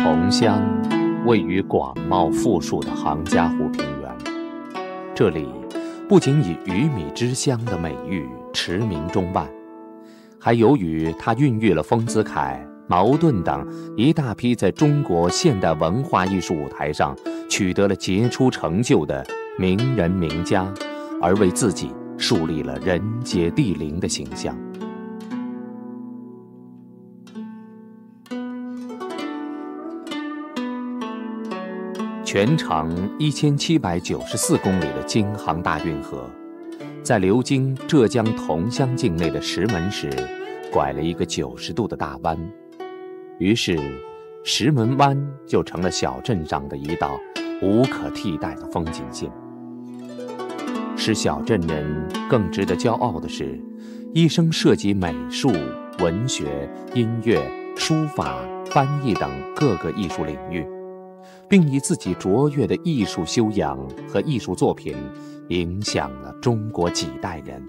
桐乡位于广袤富庶的杭嘉湖平原，这里不仅以鱼米之乡的美誉驰名中外，还由于它孕育了丰子恺、茅盾等一大批在中国现代文化艺术舞台上取得了杰出成就的名人名家，而为自己树立了人杰地灵的形象。全长1794公里的京杭大运河，在流经浙江桐乡境内的石门时，拐了一个90度的大弯，于是石门湾就成了小镇上的一道无可替代的风景线。使小镇人更值得骄傲的是，一生涉及美术、文学、音乐、书法、翻译等各个艺术领域，并以自己卓越的艺术修养和艺术作品影响了中国几代人。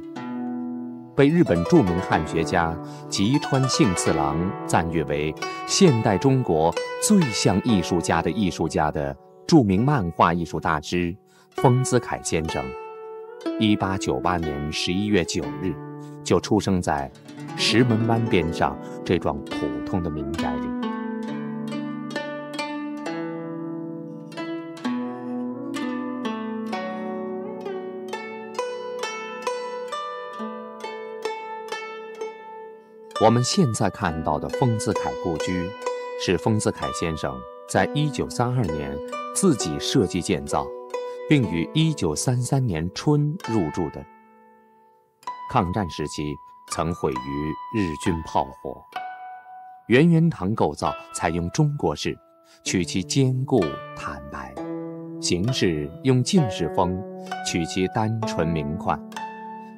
被日本著名汉学家吉川幸次郎赞誉为现代中国最像艺术家的著名漫画艺术大师丰子恺先生，1898年11月9日就出生在石门湾边上这幢普通的民宅里。我们现在看到的丰子恺故居，是丰子恺先生在1932年自己设计建造，并于1933年春入住的。抗战时期曾毁于日军炮火。圆圆堂构造采用中国式，取其坚固坦白；形式用晋式风，取其单纯明快。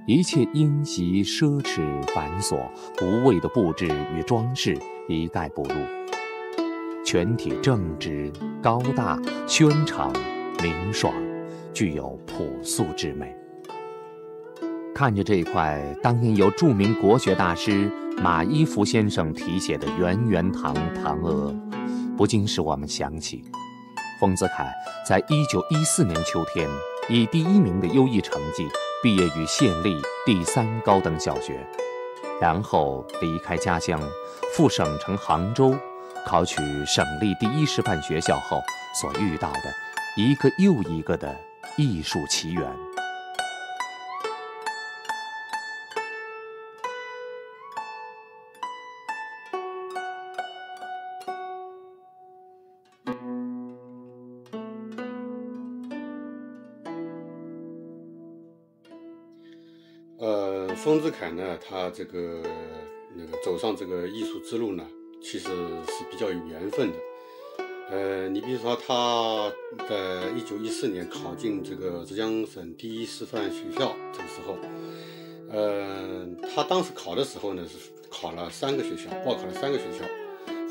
一切阴习奢侈繁琐无谓的布置与装饰一概不入，全体正直高大轩敞明爽，具有朴素之美。看着这块当年由著名国学大师马一浮先生题写的圆圆堂堂额，不禁使我们想起丰子恺在1914年秋天以第1名的优异成绩毕业于县立第3高等小学，然后离开家乡赴省城杭州考取省立第1师范学校后所遇到的一个又一个的艺术奇缘。丰子恺呢，他走上这个艺术之路呢，其实是比较有缘分的。你比如说他在1914年考进这个浙江省第1师范学校，这个时候，他当时考的时候呢是考了3个学校，报考了3个学校。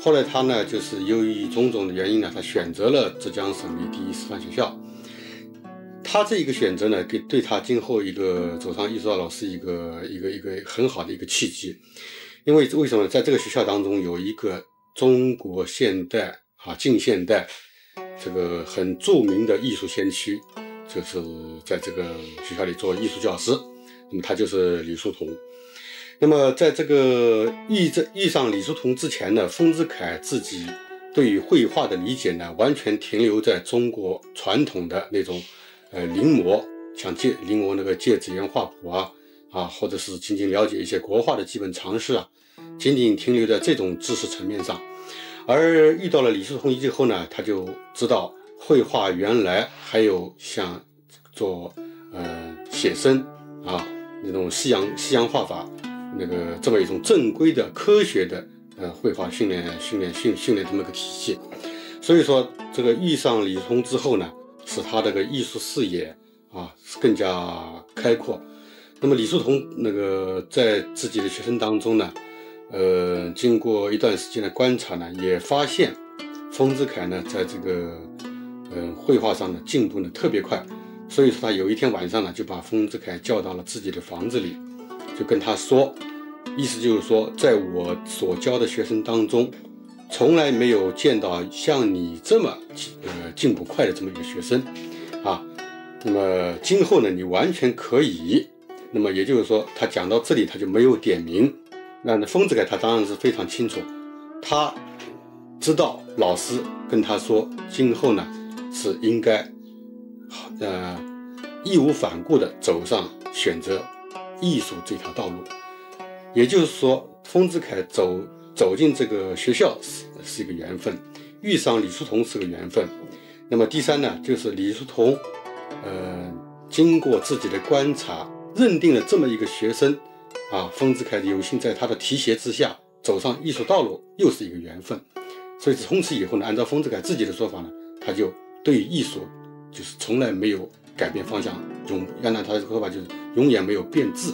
后来他呢就是由于种种的原因呢，他选择了浙江省立第1师范学校。他这一个选择呢，对他今后一个走上艺术道路是一个很好的一个契机。因为什么？在这个学校当中有一个中国现代近现代这个很著名的艺术先驱，就是在这个学校里做艺术教师，那么他就是李叔同。那么在这个遇上李叔同之前呢，丰子恺自己对于绘画的理解呢，完全停留在中国传统的那种临摹，像临摹那个芥子园画谱或者是仅仅了解一些国画的基本常识仅仅停留在这种知识层面上。而遇到了李叔同以后呢，他就知道绘画原来还有像做写生那种西洋画法这么一种正规的科学的绘画训练这么个体系。所以说这个遇上李叔同之后呢，使他这个艺术视野更加开阔。那么李叔同在自己的学生当中呢，经过一段时间的观察呢，也发现丰子恺呢在这个绘画上的进步呢特别快。所以说他有一天晚上呢，就把丰子恺叫到了自己的房子里，就跟他说，意思就是说，在我所教的学生当中，从来没有见到像你这么进步快的这么一个学生啊。那么今后呢，你完全可以。那么也就是说，他讲到这里他就没有点名。那丰子恺他当然是非常清楚，他知道老师跟他说，今后呢是应该义无反顾地走上选择艺术这条道路。也就是说，丰子恺走进这个学校是一个缘分，遇上李叔同是个缘分。那么第三呢，就是李叔同经过自己的观察，认定了这么一个学生丰子恺有幸在他的提携之下走上艺术道路，又是一个缘分。所以从此以后呢，按照丰子恺自己的说法呢，他就对于艺术就是从来没有改变方向，按照他的说法就是永远没有变质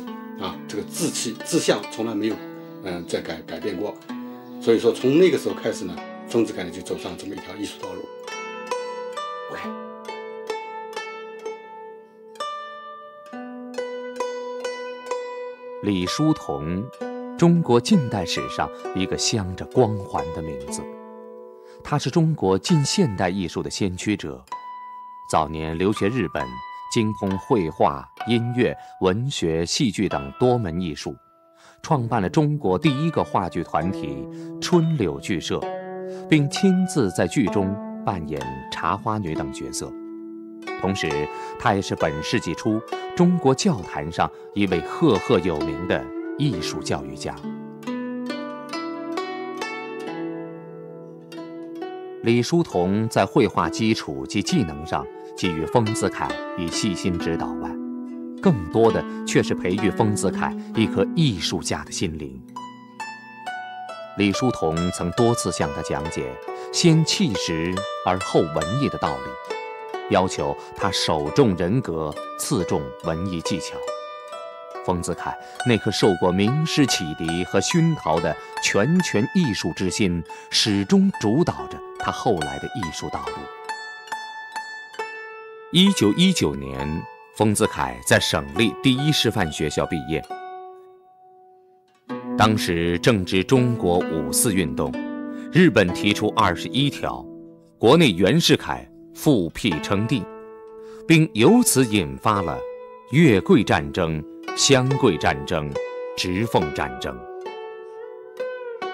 这个志向从来没有再改变过。所以说从那个时候开始呢，丰子恺就走上这么一条艺术道路。李叔同，中国近代史上一个镶着光环的名字。他是中国近现代艺术的先驱者，早年留学日本，精通绘画、音乐、文学、戏剧等多门艺术，创办了中国第一个话剧团体春柳剧社，并亲自在剧中扮演茶花女等角色。同时，他也是本世纪初中国教坛上一位赫赫有名的艺术教育家。李叔同在绘画基础及技能上给予丰子恺以细心指导外，更多的却是培育丰子恺一颗艺术家的心灵。李叔同曾多次向他讲解先气实而后文艺的道理，要求他首重人格，次重文艺技巧。丰子恺那颗受过名师启迪和熏陶的拳艺术之心，始终主导着他后来的艺术道路。1919年，丰子恺在省立第一师范学校毕业。当时正值中国五四运动，日本提出21条，国内袁世凯复辟称帝，并由此引发了越桂战争、湘桂战争、直奉战争。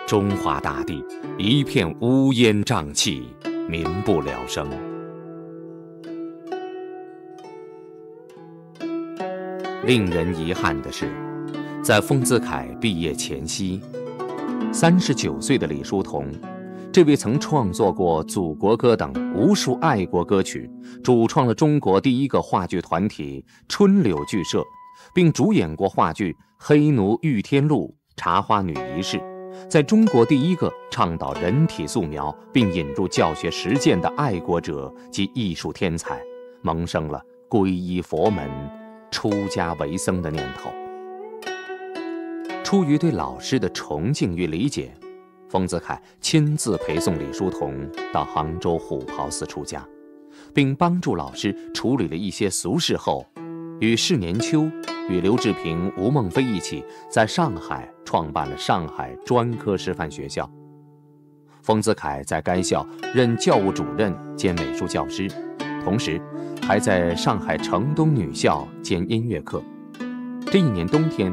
中华大地一片乌烟瘴气，民不聊生。令人遗憾的是，在丰子恺毕业前夕，39岁的李叔同，这位曾创作过《祖国歌》等无数爱国歌曲，主创了中国第一个话剧团体春柳剧社，并主演过话剧《黑奴遇天路》《茶花女一事》，在中国第一个倡导人体素描并引入教学实践的爱国者及艺术天才，萌生了皈依佛门、出家为僧的念头。出于对老师的崇敬与理解，丰子恺亲自陪送李叔同到杭州虎跑寺出家，并帮助老师处理了一些俗事后，于是年秋与刘志平、吴孟非一起在上海创办了上海专科师范学校。丰子恺在该校任教务主任兼美术教师，同时还在上海城东女校兼音乐课。这一年冬天，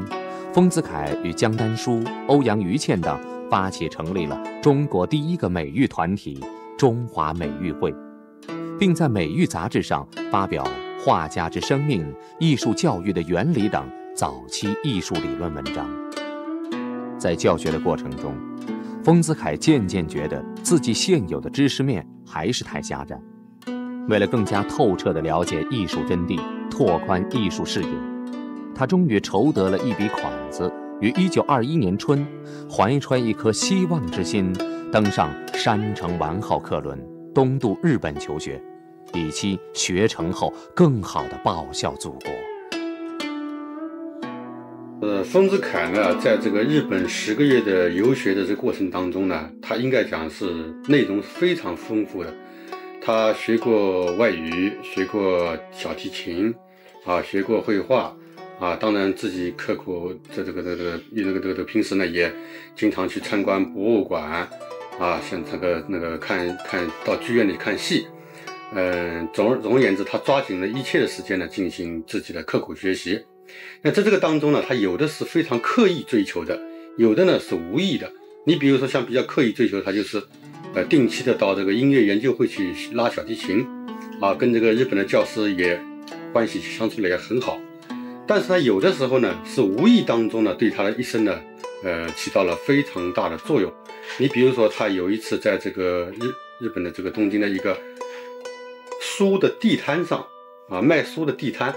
丰子恺与姜丹书、欧阳予倩等发起成立了中国第一个美育团体中华美育会，并在美育杂志上发表《画家之生命》《艺术教育的原理》等早期艺术理论文章。在教学的过程中，丰子恺渐渐觉得自己现有的知识面还是太狭窄，为了更加透彻地了解艺术真谛，拓宽艺术视野，他终于筹得了一笔款子，于1921年春，怀揣一颗希望之心，登上山城丸号客轮，东渡日本求学，以期学成后更好地报效祖国。丰子恺呢，在这个日本10个月的游学的这个过程当中呢，他应该讲是内容非常丰富的。他学过外语，学过小提琴，学过绘画，当然自己刻苦，这个平时呢也经常去参观博物馆，像看到剧院里看戏，总而言之，他抓紧了一切的时间呢，进行自己的刻苦学习。那在这个当中呢，他有的是非常刻意追求的，有的呢是无意的。你比如说像比较刻意追求，他就是定期的到这个音乐研究会去拉小提琴，跟这个日本的教师也关系相处的也很好。但是他有的时候呢，是无意当中呢，对他的一生呢，起到了非常大的作用。你比如说，他有一次在这个日本的这个东京的一个书的地摊上卖书的地摊，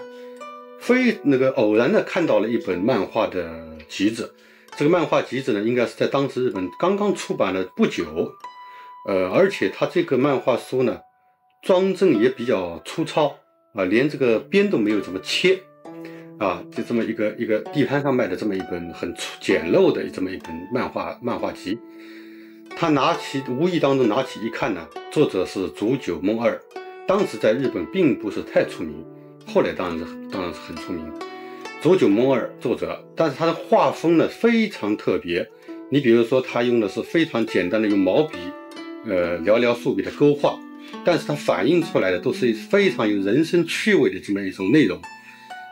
偶然的看到了一本漫画的集子。这个漫画集子呢，应该是在当时日本刚刚出版了不久，而且他这个漫画书呢，装帧也比较粗糙连这个边都没有怎么切就这么一个地摊上卖的这么一本很简陋的这么一本漫画集。他无意当中拿起一看呢，作者是竹久梦二，当时在日本并不是太出名，后来当然是很出名。竹久梦二作者，但是他的画风呢非常特别。你比如说，他用的是非常简单的用毛笔寥寥数笔的勾画，但是他反映出来的都是非常有人生趣味的这么一种内容。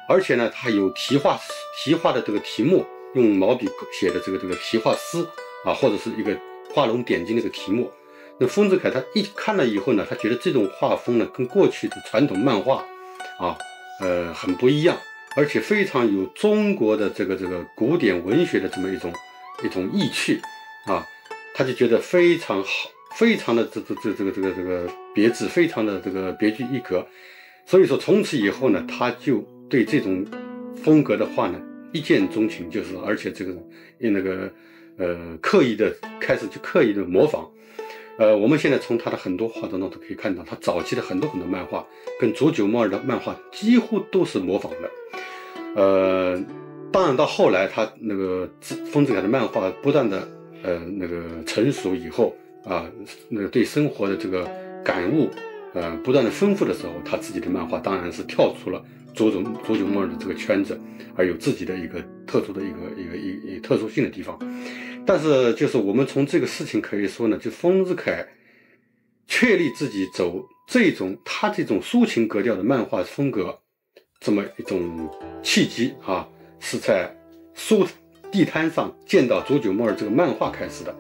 而且呢，他有题画的这个题目，用毛笔写的这个题画诗或者是一个画龙点睛的一个题目。那丰子恺他一看了以后呢，他觉得这种画风呢跟过去的传统漫画很不一样，而且非常有中国的这个古典文学的这么一种意趣他就觉得非常好，非常的这个别致，非常的这个别具一格。所以说从此以后呢，他就对这种风格的画呢一见钟情，就是而且开始刻意的模仿。我们现在从他的很多画当中都可以看到，他早期的很多漫画跟竹久梦二的漫画几乎都是模仿的。当然到后来他丰子恺的漫画不断的成熟以后对生活的这个感悟不断的丰富的时候，他自己的漫画当然是跳出了竹久梦二的这个圈子，而有自己的一个特殊的一个特殊性的地方。但是就是我们从这个事情可以说呢，就丰子恺确立自己走他这种抒情格调的漫画风格这么一种契机是在书地摊上见到竹久梦二这个漫画开始的。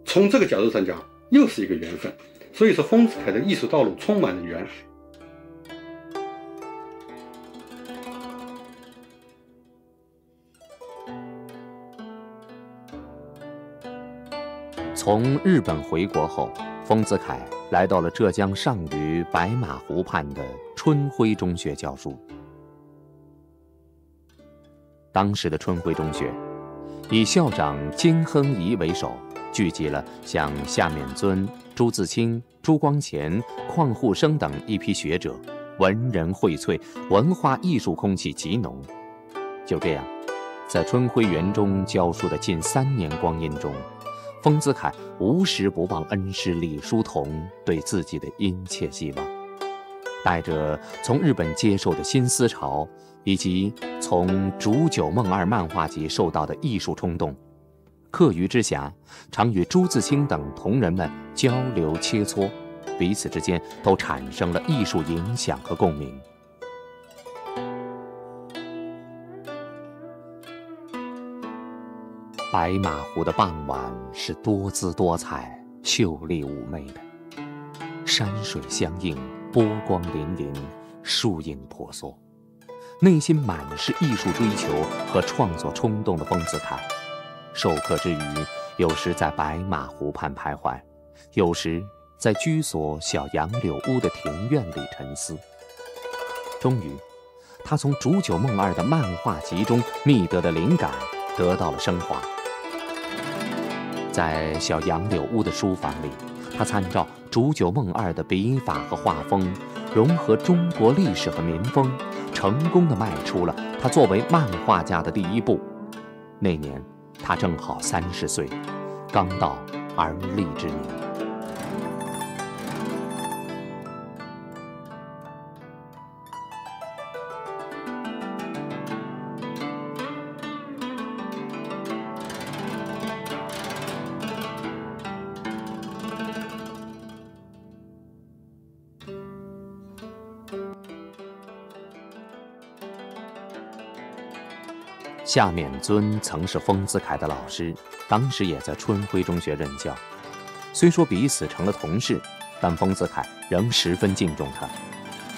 从这个角度上讲，又是一个缘分。所以说丰子恺的艺术道路充满了缘。从日本回国后，丰子恺来到了浙江上虞白马湖畔的春晖中学教书。当时的春晖中学以校长金亨颐为首，聚集了像夏勉尊、朱自清、朱光潜、邝沪生等一批学者，文人荟萃，文化艺术空气极浓。就这样，在春晖园中教书的近3年光阴中，丰子恺无时不忘恩师李叔同对自己的殷切希望，带着从日本接受的新思潮，以及从竹久梦二漫画集受到的艺术冲动，课余之暇常与朱自清等同仁们交流切磋，彼此之间都产生了艺术影响和共鸣。白马湖的傍晚是多姿多彩、秀丽妩媚的，山水相映，波光粼粼，树影婆娑。内心满是艺术追求和创作冲动的丰子恺，授课之余，有时在白马湖畔徘徊，有时在居所小杨柳屋的庭院里沉思。终于，他从竹久梦二的漫画集中觅得的灵感得到了升华。在小杨柳屋的书房里，他参照竹久梦二的笔法和画风，融合中国历史和民风，成功地迈出了他作为漫画家的第一步。那年他正好30岁，刚到而立之年。夏勉尊曾是丰子恺的老师，当时也在春晖中学任教。虽说彼此成了同事，但丰子恺仍十分敬重他。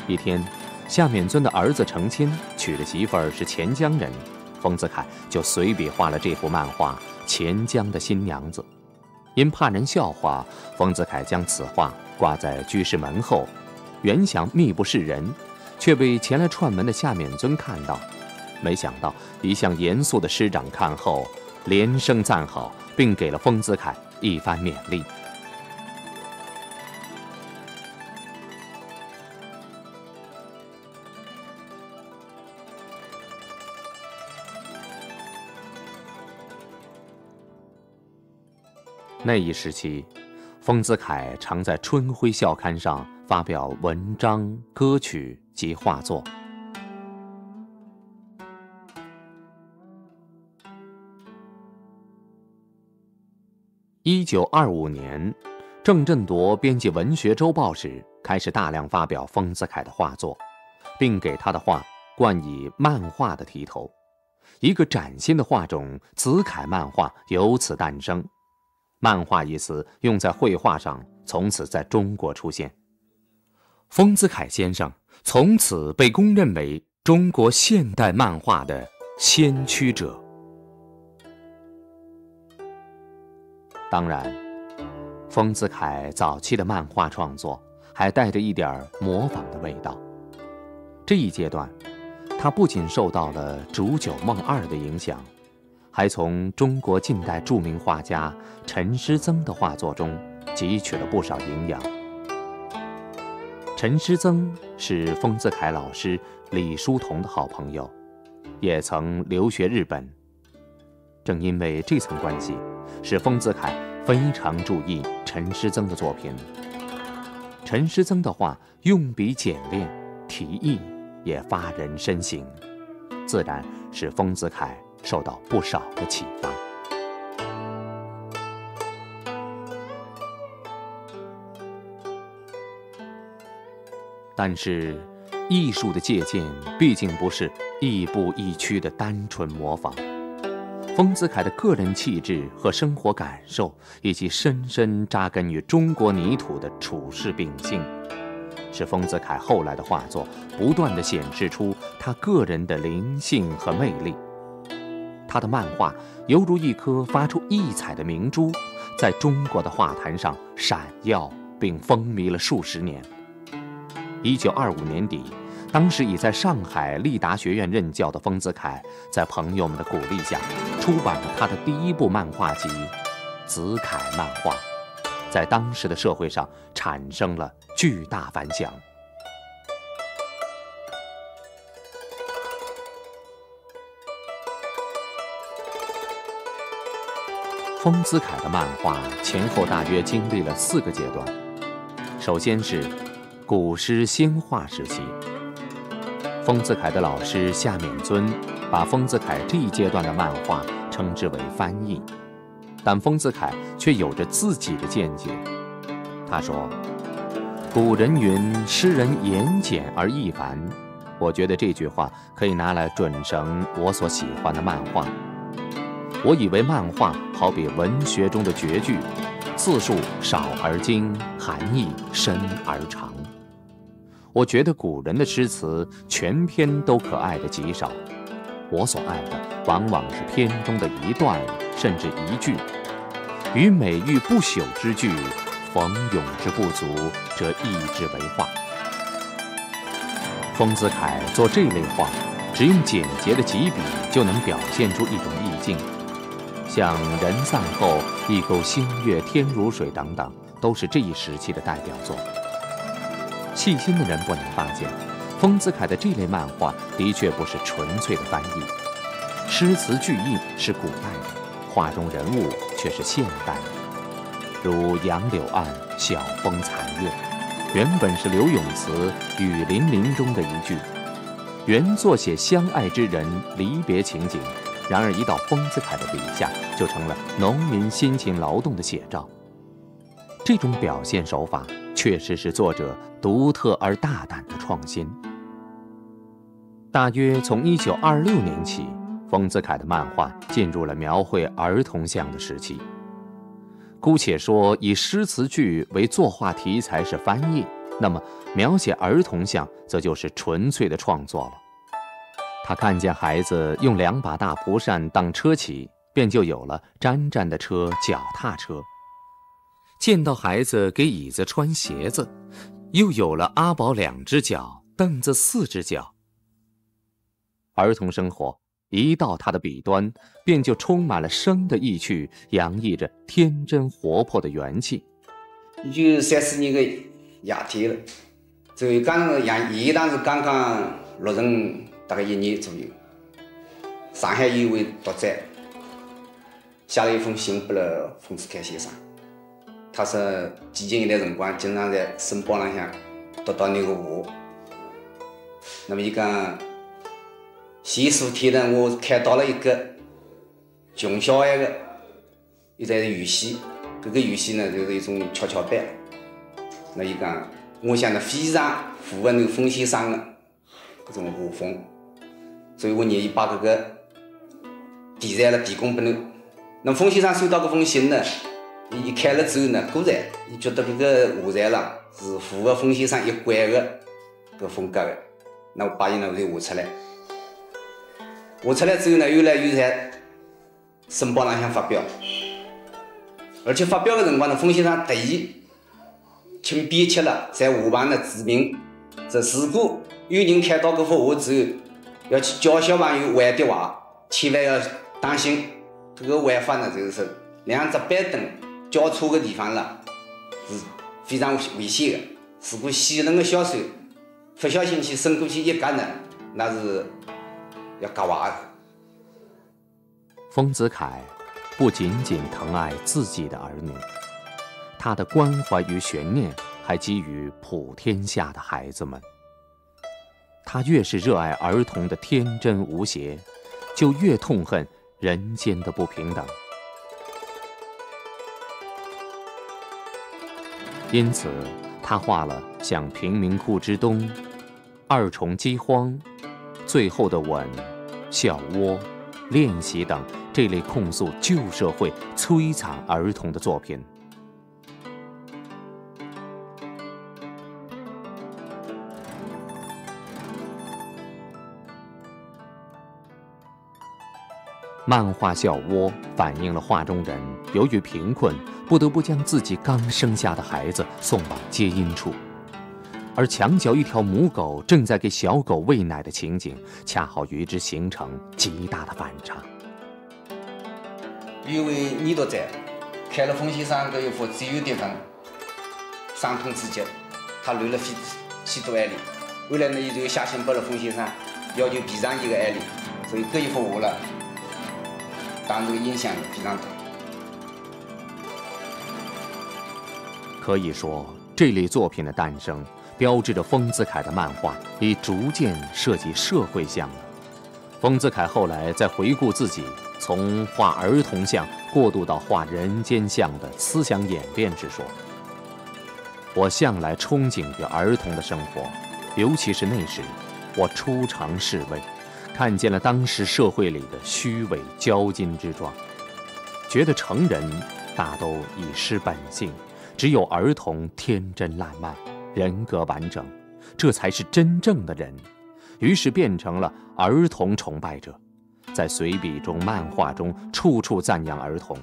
一天，夏勉尊的儿子成亲，娶的媳妇儿是钱江人，丰子恺就随笔画了这幅漫画《钱江的新娘子》。因怕人笑话，丰子恺将此画挂在居室门后，原想密不示人，却被前来串门的夏勉尊看到。没想到一向严肃的师长看后，连声赞好，并给了丰子恺一番勉励。那一时期，丰子恺常在春晖校刊上发表文章、歌曲及画作。1925年，郑振铎编辑《文学周报》时，开始大量发表丰子恺的画作，并给他的画冠以“漫画”的题头。一个崭新的画种——子恺漫画由此诞生。漫画一词用在绘画上，从此在中国出现。丰子恺先生从此被公认为中国现代漫画的先驱者。当然，丰子恺早期的漫画创作还带着一点模仿的味道。这一阶段，他不仅受到了煮酒梦二的影响，还从中国近代著名画家陈师曾的画作中汲取了不少营养。陈师曾是丰子恺老师李叔同的好朋友，也曾留学日本。正因为这层关系，使丰子恺非常注意陈师曾的作品。陈师曾的画用笔简练，题意也发人深省，自然使丰子恺受到不少的启发。但是，艺术的借鉴毕竟不是亦步亦趋的单纯模仿。丰子恺的个人气质和生活感受，以及深深扎根于中国泥土的处世秉性，使丰子恺后来的画作不断地显示出他个人的灵性和魅力。他的漫画犹如一颗发出异彩的明珠，在中国的画坛上闪耀并风靡了数十年。1925年底，当时已在上海立达学院任教的丰子恺，在朋友们的鼓励下，出版了他的第一部漫画集《子恺漫画》，在当时的社会上产生了巨大反响。丰子恺的漫画前后大约经历了4个阶段。首先是古诗新画时期，丰子恺的老师夏勉尊把丰子恺这一阶段的漫画称之为翻译，但丰子恺却有着自己的见解。他说：“古人云，诗人言简而意繁。我觉得这句话可以拿来准绳我所喜欢的漫画。我以为漫画好比文学中的绝句，字数少而精，含义深而长。我觉得古人的诗词全篇都可爱的极少，我所爱的往往是篇中的一段甚至一句，与美玉不朽之句，冯咏之不足，则意之为画。”丰子恺做这类画，只用简洁的几笔就能表现出一种意境，像人散后一钩新月天如水等等，都是这一时期的代表作。细心的人不难发现，丰子恺的这类漫画的确不是纯粹的翻译，诗词句意是古代的，画中人物却是现代的。如杨柳岸，晓风残月，原本是刘永慈《雨霖铃》中的一句，原作写相爱之人离别情景，然而一到丰子恺的笔下，就成了农民辛勤劳动的写照。这种表现手法确实是作者独特而大胆的创新。大约从1926年起，丰子恺的漫画进入了描绘儿童像的时期。姑且说以诗词句为作画题材是翻页，那么描写儿童像则就是纯粹的创作了。他看见孩子用2把大蒲扇当车骑，便就有了沾沾的车、脚踏车；见到孩子给椅子穿鞋子，又有了阿宝2只脚，凳子4只脚。儿童生活一到他的笔端，便就充满了生的意趣，洋溢着天真活泼的元气。就30年的夏天了，就刚爷当时刚刚落成大概1年左右。上海有一位读者写了一封信给了丰子恺先生，他说之前一段辰光经常在申报浪向读到那个话，那么伊讲前数天呢，我看到了一个穷小孩的一个游戏，这个游戏呢就是一种跷跷板。那伊讲，我想呢非常符合那个丰先生的这种画风，所以我愿意把这个题材了提供给侬。那么丰先生收到这封信呢，伊看了之后呢，果然伊觉得这个画材啦是符合丰先生一贯的这个风格的，那我把伊呢就画出来。画出来之后呢，又在申报浪向发表，而且发表的辰光呢，丰先生特意请编辑了在画旁呢注明，这如果有人看到这幅画之后，要去教小朋友玩的话，千万要当心，这个玩法呢就是2只板凳交叉的地方了是非常危险的。如果细嫩的小手不小心去伸过去一夹呢，那是要夹娃的。丰子恺不仅仅疼爱自己的儿女，他的关怀与悬念还给予普天下的孩子们。他越是热爱儿童的天真无邪，就越痛恨人间的不平等。因此，他画了像贫民窟之冬、2重饥荒、最后的吻、笑窝、练习等这类控诉旧社会摧残儿童的作品。漫画《笑窝》反映了画中人由于贫困，不得不将自己刚生下的孩子送往接阴处，而墙角一条母狗正在给小狗喂奶的情景，恰好与之形成极大的反差。有位女读者看了丰先生这一幅自由的文，伤痛至极，他流了许多眼泪。后来呢，伊就写信给了丰先生，要求赔偿伊个眼泪。所以这一幅画了，当时影响非常大。可以说，这类作品的诞生，标志着丰子恺的漫画已逐渐涉及社会像了。丰子恺后来在回顾自己从画儿童像过渡到画人间像的思想演变时说：“我向来憧憬于儿童的生活，尤其是那时，我初尝世味，看见了当时社会里的虚伪骄矜之状，觉得成人大都已失本性，只有儿童天真烂漫，人格完整，这才是真正的人。于是变成了儿童崇拜者，在随笔中、漫画中处处赞扬儿童。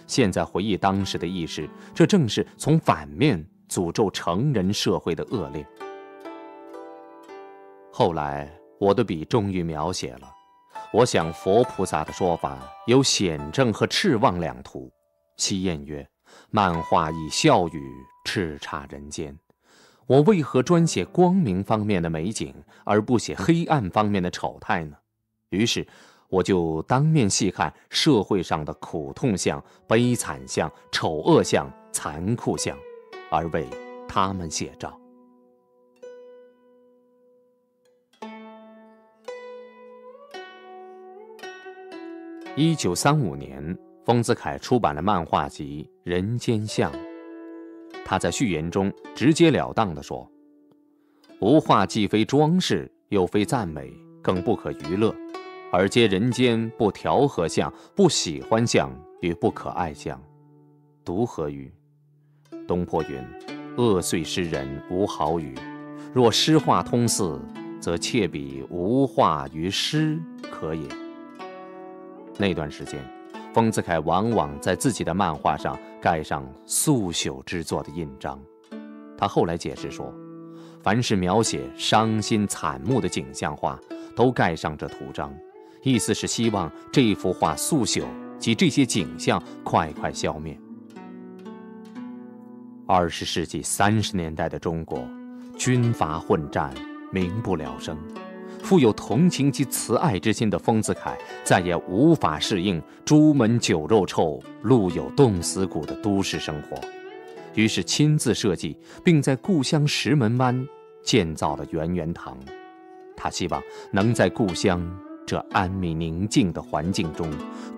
现在回忆当时的意识，这正是从反面诅咒成人社会的恶劣。后来我的笔终于描写了，我想佛菩萨的说法有显正和赤妄2途。其谚曰：漫画以笑语叱咤人间。我为何专写光明方面的美景，而不写黑暗方面的丑态呢？于是我就当面细看社会上的苦痛相、悲惨相、丑恶相、残酷相，而为他们写照。1935年，丰子恺出版了漫画集《人间像》。他在序言中直截了当地说：无画既非装饰，又非赞美，更不可娱乐，而皆人间不调和相、不喜欢相与不可爱相，独何于？东坡云：恶岁诗人无好语，若诗画通似，则窃比无画于诗可也。那段时间，丰子恺往往在自己的漫画上盖上素朽之作的印章。他后来解释说，凡是描写伤心惨目的景象画，都盖上这图章，意思是希望这幅画速朽及这些景象快快消灭。20世纪30年代的中国，军阀混战，民不聊生。富有同情及慈爱之心的丰子恺再也无法适应朱门酒肉臭、路有冻死骨的都市生活，于是亲自设计，并在故乡石门湾建造了圆圆堂。他希望能在故乡这安谧宁静的环境中，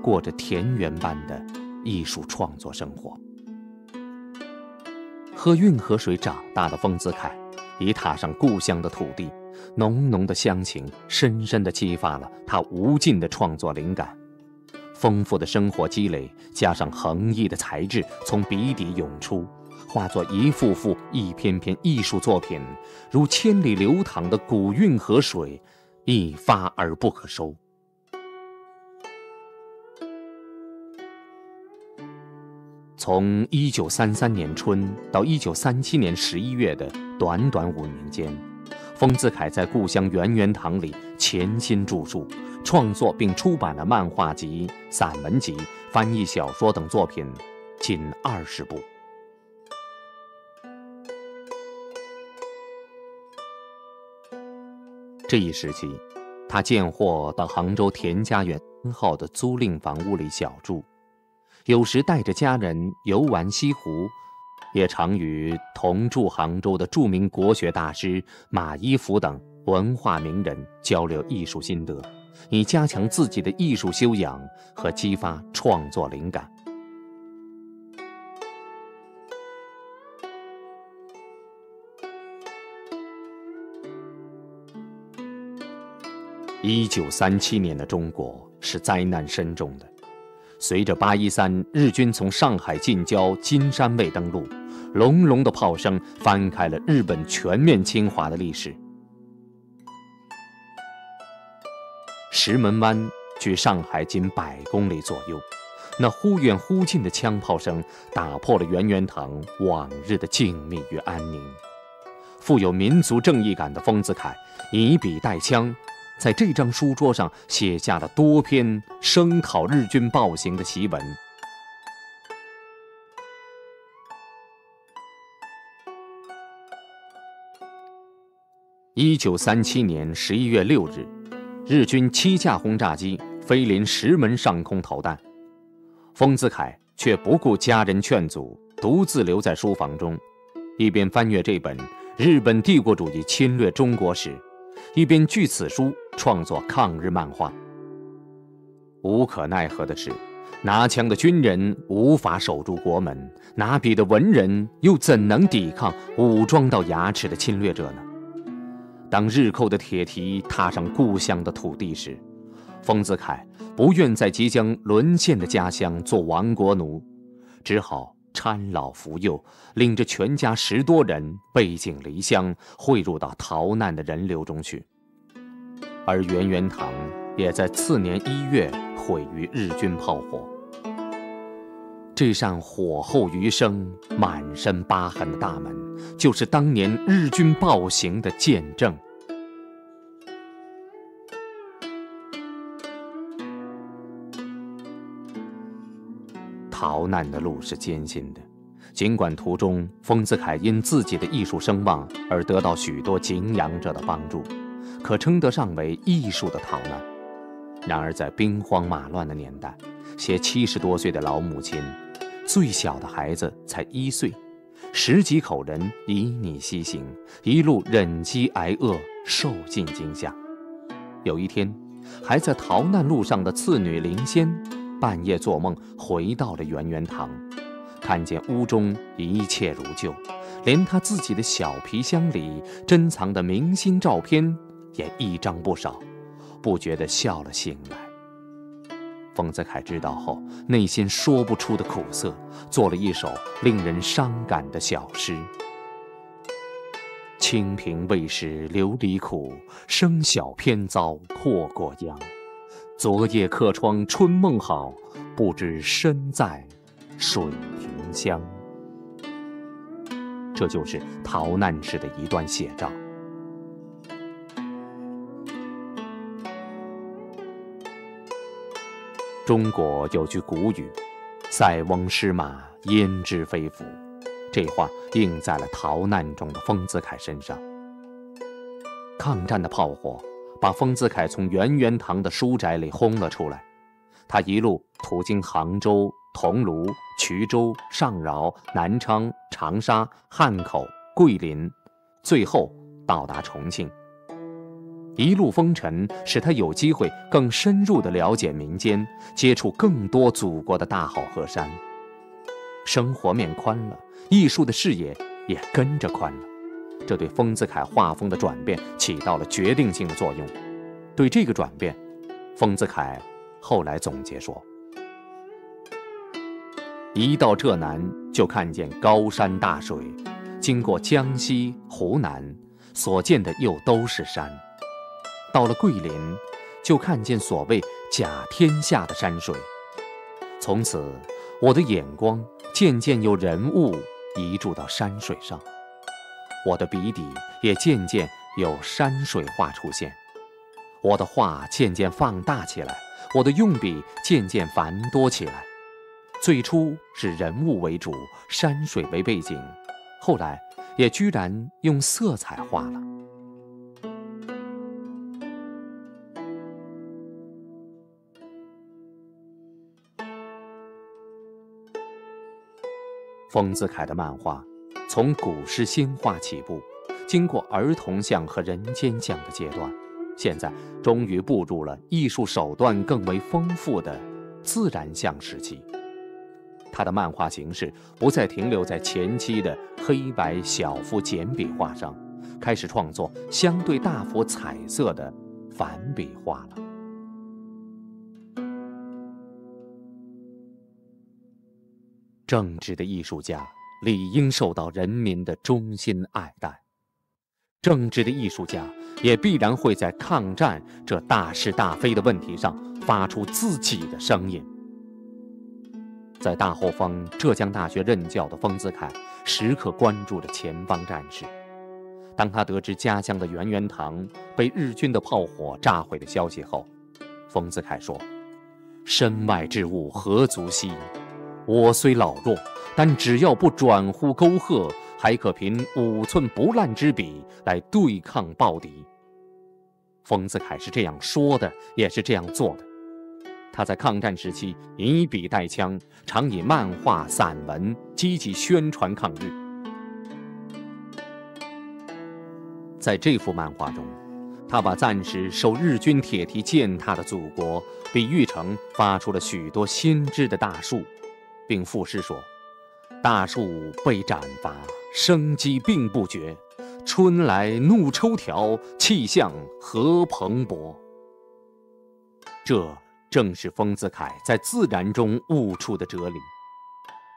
过着田园般的艺术创作生活。喝运河水长大的丰子恺，一踏上故乡的土地，浓浓的乡情深深地激发了他无尽的创作灵感。丰富的生活积累加上横溢的才智从笔底涌出，化作一幅幅一篇篇艺术作品，如千里流淌的古运河水，一发而不可收。从1933年春到1937年11月的短短5年间，丰子恺在故乡圆圆堂里潜心著述，创作并出版了漫画集、散文集、翻译小说等作品近20部。这一时期，他见货到杭州田家园3号的租赁房屋里小住，有时带着家人游玩西湖，也常与同住杭州的著名国学大师马一浮等文化名人交流艺术心得，以加强自己的艺术修养和激发创作灵感。1937年的中国是灾难深重的。随着813日军从上海近郊金山卫登陆，隆隆的炮声翻开了日本全面侵华的历史。石门湾距上海仅100公里左右，那忽远忽近的枪炮声打破了圆圆堂往日的静谧与安宁。富有民族正义感的丰子恺以笔带枪，在这张书桌上写下了多篇声讨日军暴行的檄文。1937年11月6日，日军7架轰炸机飞临石门上空投弹，丰子恺却不顾家人劝阻，独自留在书房中，一边翻阅这本日本帝国主义侵略中国史，一边据此书创作抗日漫画。无可奈何的是，拿枪的军人无法守住国门，拿笔的文人又怎能抵抗武装到牙齿的侵略者呢？当日寇的铁蹄踏上故乡的土地时，丰子恺不愿在即将沦陷的家乡做亡国奴，只好搀老扶幼，领着全家10多人背井离乡，汇入到逃难的人流中去。而圆圆堂也在次年1月毁于日军炮火。这扇火候余生、满身疤痕的大门，就是当年日军暴行的见证。逃难的路是艰辛的，尽管途中丰子恺因自己的艺术声望而得到许多敬仰者的帮助，可称得上为艺术的逃难。然而在兵荒马乱的年代，携70多岁的老母亲，最小的孩子才1岁，10几口人以你西行，一路忍饥挨饿，受尽惊吓。有一天，还在逃难路上的次女灵仙半夜做梦回到了圆圆堂，看见屋中一切如旧，连她自己的小皮箱里珍藏的明星照片也一张不少，不觉地笑了醒来。丰子恺知道后，内心说不出的苦涩，做了一首令人伤感的小诗：清平未识琉璃苦，生小偏遭祸过央。昨夜客窗春梦好，不知身在水亭乡。这就是逃难时的一段写照。中国有句古语：“塞翁失马，焉知非福。”这话应在了逃难中的丰子恺身上。抗战的炮火把丰子恺从圆圆堂的书宅里轰了出来，他一路途经杭州、桐庐、衢州、上饶、南昌、长沙、汉口、桂林，最后到达重庆。一路风尘使他有机会更深入地了解民间，接触更多祖国的大好河山。生活面宽了，艺术的视野也跟着宽了，这对丰子恺画风的转变起到了决定性的作用。对这个转变，丰子恺后来总结说：一到浙南就看见高山大水，经过江西、湖南，所见的又都是山。到了桂林，就看见所谓甲天下的山水。从此，我的眼光渐渐由人物移注到山水上，我的笔底也渐渐有山水画出现，我的画渐渐放大起来，我的用笔渐渐繁多起来。最初是人物为主，山水为背景，后来也居然用色彩画了。丰子恺的漫画从古诗新画起步，经过儿童像和人间像的阶段，现在终于步入了艺术手段更为丰富的自然像时期。他的漫画形式不再停留在前期的黑白小幅简笔画上，开始创作相对大幅彩色的反笔画了。正直的艺术家理应受到人民的衷心爱戴，正直的艺术家也必然会在抗战这大是大非的问题上发出自己的声音。在大后方浙江大学任教的丰子恺时刻关注着前方战事。当他得知家乡的圆圆堂被日军的炮火炸毁的消息后，丰子恺说：身外之物何足惜，我虽老弱，但只要不转乎沟壑，还可凭5寸不烂之笔来对抗暴敌。丰子恺是这样说的，也是这样做的。他在抗战时期以笔带枪，常以漫画、散文积极宣传抗日。在这幅漫画中，他把暂时受日军铁蹄践踏的祖国比喻成发出了许多新枝的大树，并赋诗说：大树被斩伐，生机并不绝，春来怒抽条，气象何蓬勃。这正是丰子恺在自然中悟出的哲理。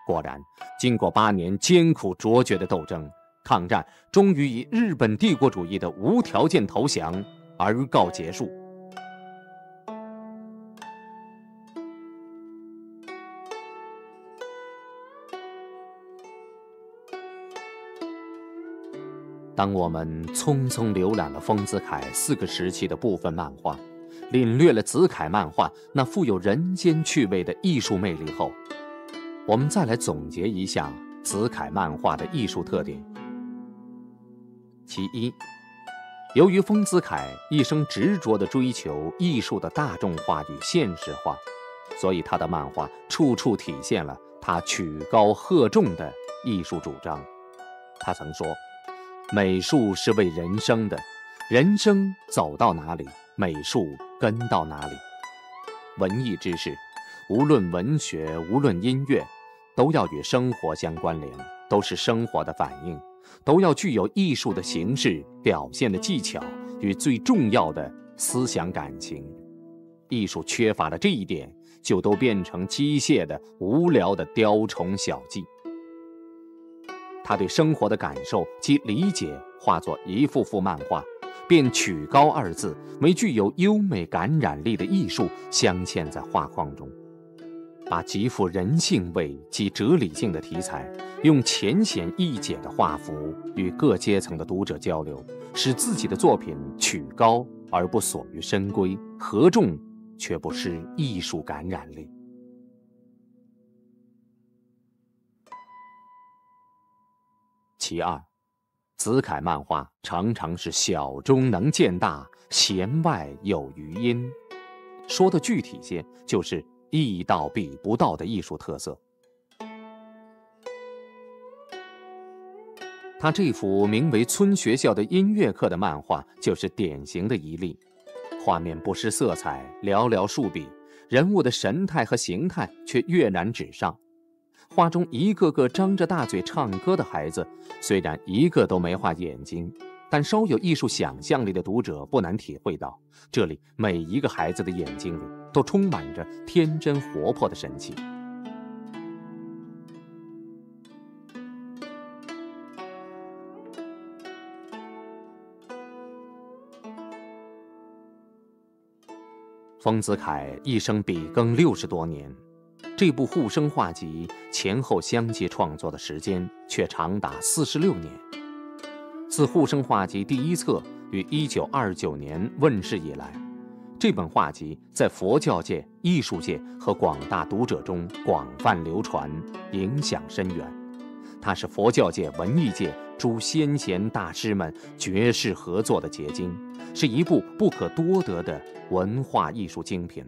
果然，经过8年艰苦卓绝的斗争，抗战终于以日本帝国主义的无条件投降而告结束。当我们匆匆浏览了丰子恺4个时期的部分漫画，领略了子恺漫画那富有人间趣味的艺术魅力后，我们再来总结一下子恺漫画的艺术特点。其一，由于丰子恺一生执着地追求艺术的大众化与现实化，所以他的漫画处处体现了他曲高和重的艺术主张。他曾说：美术是为人生的，人生走到哪里，美术跟到哪里。文艺之事，无论文学，无论音乐，都要与生活相关联，都是生活的反应，都要具有艺术的形式、表现的技巧与最重要的思想感情。艺术缺乏了这一点，就都变成机械的、无聊的雕虫小技。他对生活的感受及理解化作一幅幅漫画，便曲高二字为具有优美感染力的艺术镶嵌在画框中，把极富人性味及哲理性的题材，用浅显易解的画幅与各阶层的读者交流，使自己的作品曲高而不所于深闺，合众却不失艺术感染力。其二，子恺漫画常常是小中能见大，弦外有余音。说的具体些，就是艺到比不到的艺术特色。他这幅名为《村学校的音乐课》的漫画就是典型的一例。画面不失色彩，寥寥数笔，人物的神态和形态却跃然纸上。画中一个个张着大嘴唱歌的孩子，虽然一个都没画眼睛，但稍有艺术想象力的读者不难体会到，这里每一个孩子的眼睛里都充满着天真活泼的神气。丰子恺一生笔耕60多年，这部护生画集前后相继创作的时间却长达46年。自护生画集第一册于1929年问世以来，这本画集在佛教界、艺术界和广大读者中广泛流传，影响深远。它是佛教界、文艺界诸先贤大师们绝世合作的结晶，是一部不可多得的文化艺术精品。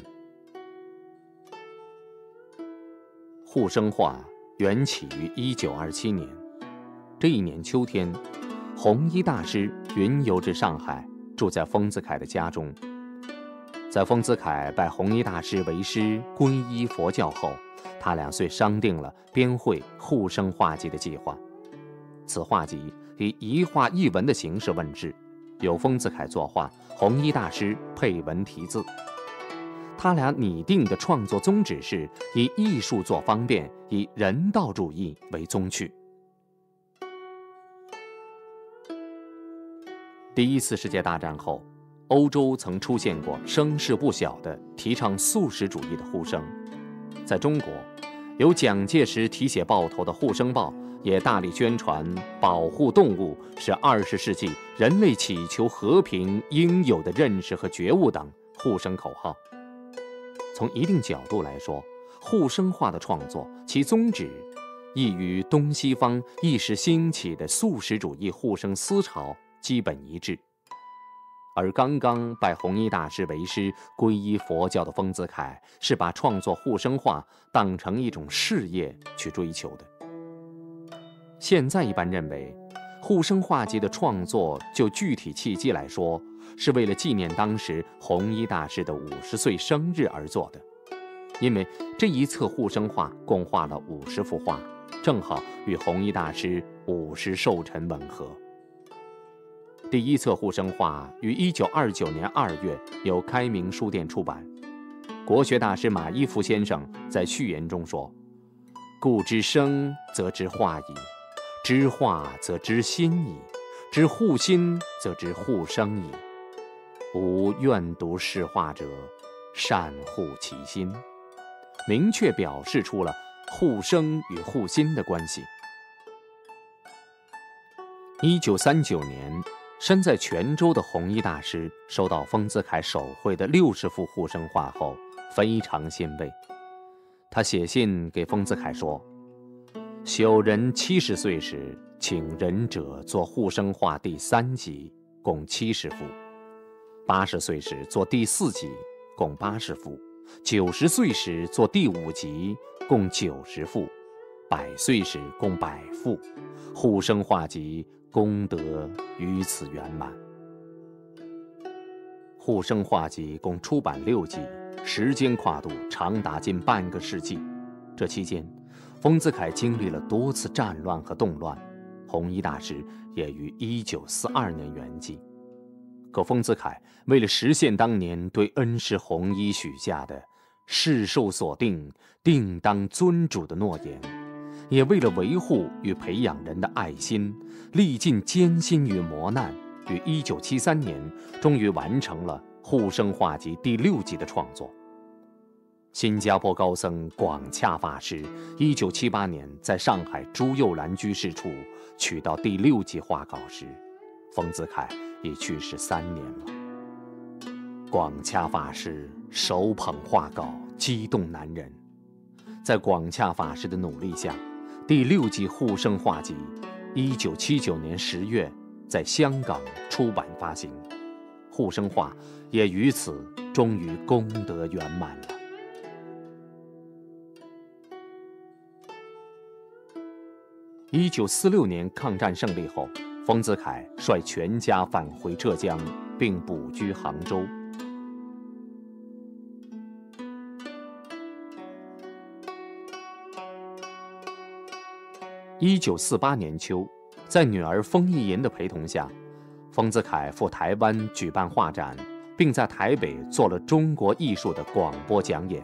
护生画缘起于1927年，这一年秋天，弘一大师云游至上海，住在丰子恺的家中。在丰子恺拜弘一大师为师，皈依佛教后，他俩遂商定了编绘护生画集的计划。此画集以一画一文的形式问世，由丰子恺作画，弘一大师配文题字。他俩拟定的创作宗旨是以艺术做方便，以人道主义为宗趣。第一次世界大战后，欧洲曾出现过声势不小的提倡素食主义的护生。在中国，由蒋介石题写报头的《护生报》也大力宣传保护动物是20世纪人类祈求和平应有的认识和觉悟等护生口号。从一定角度来说，护生画的创作其宗旨亦与东西方一时兴起的素食主义护生思潮基本一致。而刚刚拜弘一大师为师，皈依佛教的丰子恺是把创作护生画当成一种事业去追求的。现在一般认为，护生画集的创作就具体契机来说，是为了纪念当时弘一大师的50岁生日而做的。因为这一册护生画共画了50幅画，正好与弘一大师50寿辰吻合。第一册护生画于1929年2月由开明书店出版。国学大师马一夫先生在序言中说：“故知生则知化矣，知化则知心矣，知护心则知护生矣。吾愿读是画者，善护其心。”明确表示出了护生与护心的关系。1939年，身在泉州的弘一大师收到丰子恺手绘的60幅护生画后，非常欣慰。他写信给丰子恺说：“朽人70岁时，请仁者做护生画第3集，共70幅；80岁时做第4集，共80幅；90岁时做第5集，共90幅；100岁时共100幅。护生画集功德于此圆满。”护生画集共出版6集，时间跨度长达近半个世纪。这期间，丰子恺经历了多次战乱和动乱，弘一大师也于1942年圆寂。可丰子恺为了实现当年对恩师弘一许下的世寿所定，定当尊主的诺言，也为了维护与培养人的爱心，历尽艰辛与磨难，于1973年终于完成了《护生画集》第6集的创作。新加坡高僧广洽法师1978年在上海朱幼兰居士处取到第6集画稿时，丰子恺已去世3年了。广洽法师手捧画稿，激动难忍。在广洽法师的努力下，第6集《护生画集》1979年10月在香港出版发行，护生画也于此终于功德圆满了。1946年抗战胜利后，丰子恺率全家返回浙江，并补居杭州。1948年秋，在女儿丰毅银的陪同下，丰子恺赴台湾举办画展，并在台北做了中国艺术的广播讲演。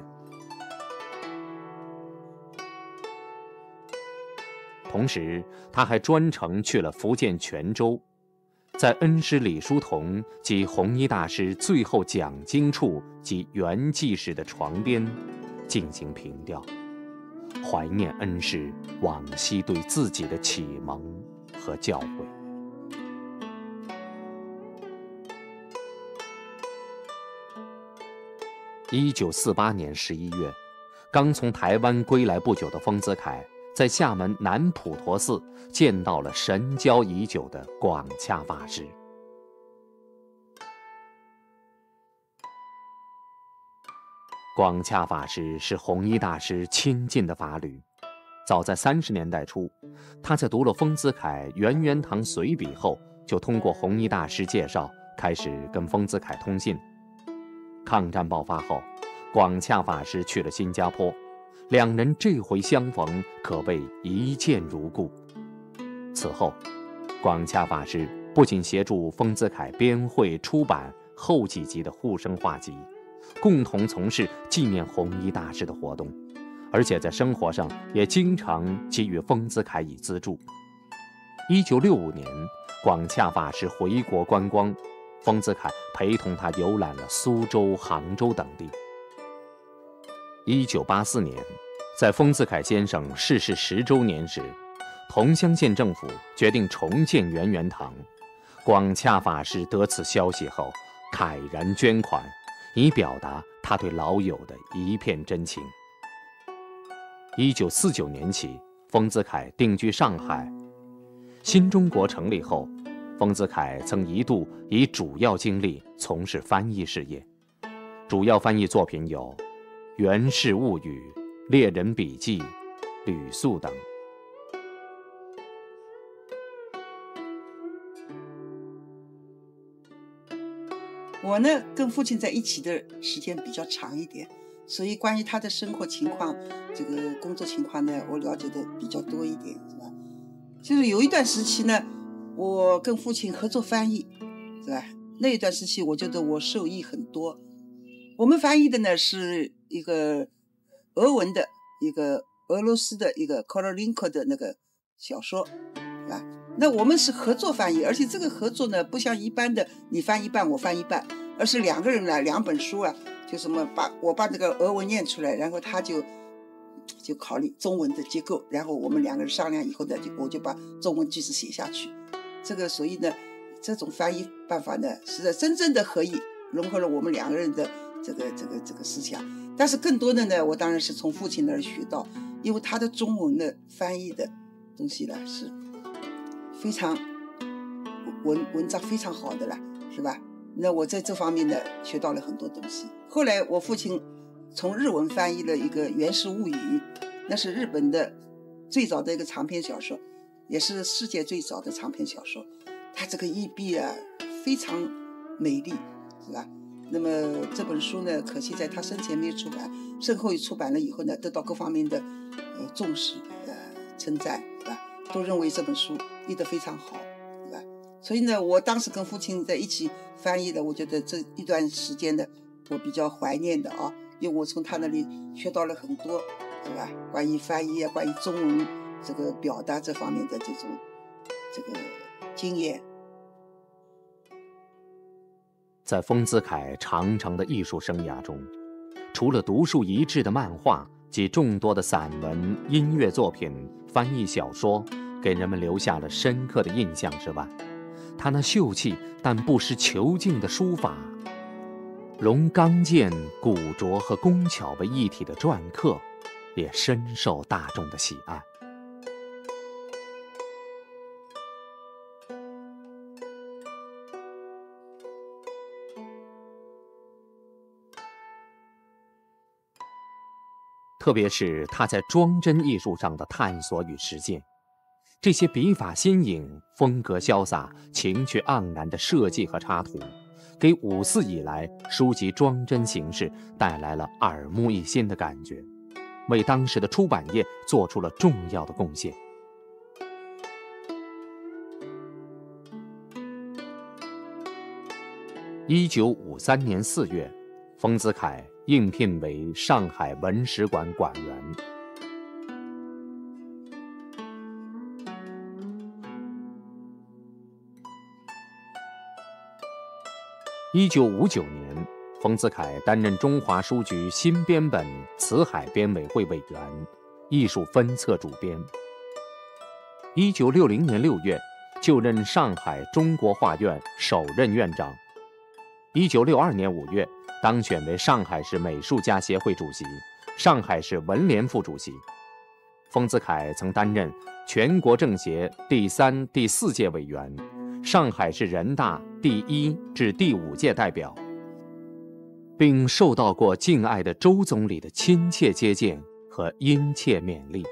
同时，他还专程去了福建泉州，在恩师李叔同及弘一大师最后讲经处及圆寂时的床边进行凭吊，怀念恩师往昔对自己的启蒙和教诲。1948年11月，刚从台湾归来不久的丰子恺，在厦门南普陀寺见到了神交已久的广洽法师。广洽法师是弘一大师亲近的法侣，早在30年代初，他在读了丰子恺《圆圆堂随笔》后，就通过弘一大师介绍，开始跟丰子恺通信。抗战爆发后，广洽法师去了新加坡，两人这回相逢可谓一见如故。此后，广洽法师不仅协助丰子恺编绘出版后几集的《护生画集》，共同从事纪念弘一大师的活动，而且在生活上也经常给予丰子恺以资助。1965年，广洽法师回国观光，丰子恺陪同他游览了苏州、杭州等地。1984年，在丰子恺先生逝世10周年时，桐乡县政府决定重建圆圆堂。广洽法师得此消息后，慨然捐款，以表达他对老友的一片真情。1949年起，丰子恺定居上海。新中国成立后，丰子恺曾一度以主要精力从事翻译事业，主要翻译作品有《源氏物语》《猎人笔记》《吕宿》等。我呢，跟父亲在一起的时间比较长一点，所以关于他的生活情况、这个工作情况呢，我了解的比较多一点，是吧？就是有一段时期呢，我跟父亲合作翻译，是吧？那一段时期，我觉得我受益很多。我们翻译的呢是一个俄文的一个俄罗斯的一个 Korolenko 的那个小说，是吧？那我们是合作翻译，而且这个合作呢，不像一般的你翻一半我翻一半，而是两个人来2本书啊，就什么我把这个俄文念出来，然后他就考虑中文的结构，然后我们两个人商量以后呢，我就把中文句子写下去。这个所以呢，这种翻译办法呢，是真正的合译，融合了我们两个人的这个思想。但是更多的呢，我当然是从父亲那儿学到，因为他的中文的翻译的东西呢是非常文章非常好的了，是吧？那我在这方面呢学到了很多东西。后来我父亲从日文翻译了一个《源氏物语》，那是日本的最早的一个长篇小说，也是世界最早的长篇小说。它这个译笔啊非常美丽，是吧？那么这本书呢，可惜在他生前没有出版，身后出版了以后呢，得到各方面的重视称赞，是吧？都认为这本书译得非常好，对吧？所以呢，我当时跟父亲在一起翻译的，我觉得这一段时间的我比较怀念的啊，因为我从他那里学到了很多，是吧？关于翻译啊，关于中文这个表达这方面的这个经验。在丰子恺长长的艺术生涯中，除了独树一帜的漫画及众多的散文、音乐作品、翻译小说，给人们留下了深刻的印象之外，他那秀气但不失遒劲的书法，融刚健、古拙和工巧为一体的篆刻，也深受大众的喜爱。特别是他在装帧艺术上的探索与实践，这些笔法新颖、风格潇洒、情趣盎然的设计和插图，给54以来书籍装帧形式带来了耳目一新的感觉，为当时的出版业做出了重要的贡献。1953年4月，丰子恺应聘为上海文史馆馆员。1959年，丰子恺担任中华书局新编本辞海编委会委员、艺术分册主编。1960年6月，就任上海中国画院首任院长。1962年5月，当选为上海市美术家协会主席、上海市文联副主席。丰子恺曾担任全国政协第3、第4届委员，上海市人大第1至第5届代表，并受到过敬爱的周总理的亲切接见和殷切勉励。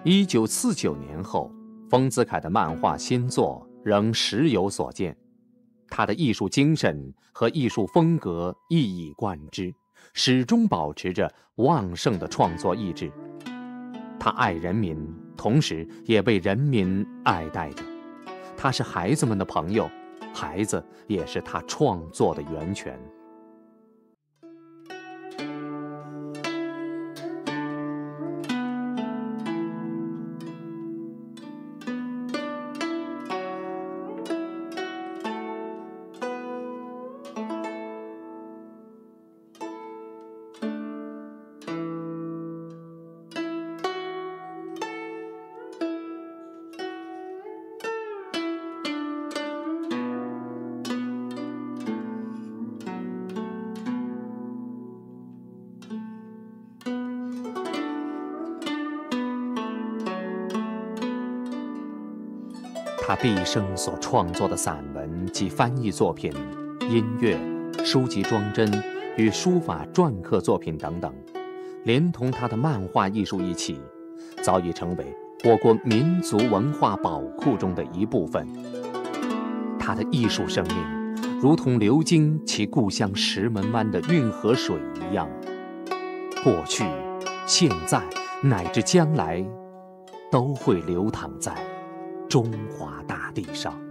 1949年后，丰子恺的漫画新作仍时有所见，他的艺术精神和艺术风格一以贯之，始终保持着旺盛的创作意志。他爱人民，同时也被人民爱戴着。他是孩子们的朋友，孩子也是他创作的源泉。他毕生所创作的散文及翻译作品、音乐、书籍装帧与书法篆刻作品等等，连同他的漫画艺术一起，早已成为我国民族文化宝库中的一部分。他的艺术生命，如同流经其故乡石门湾的运河水一样，过去、现在乃至将来，都会流淌在中华大地上。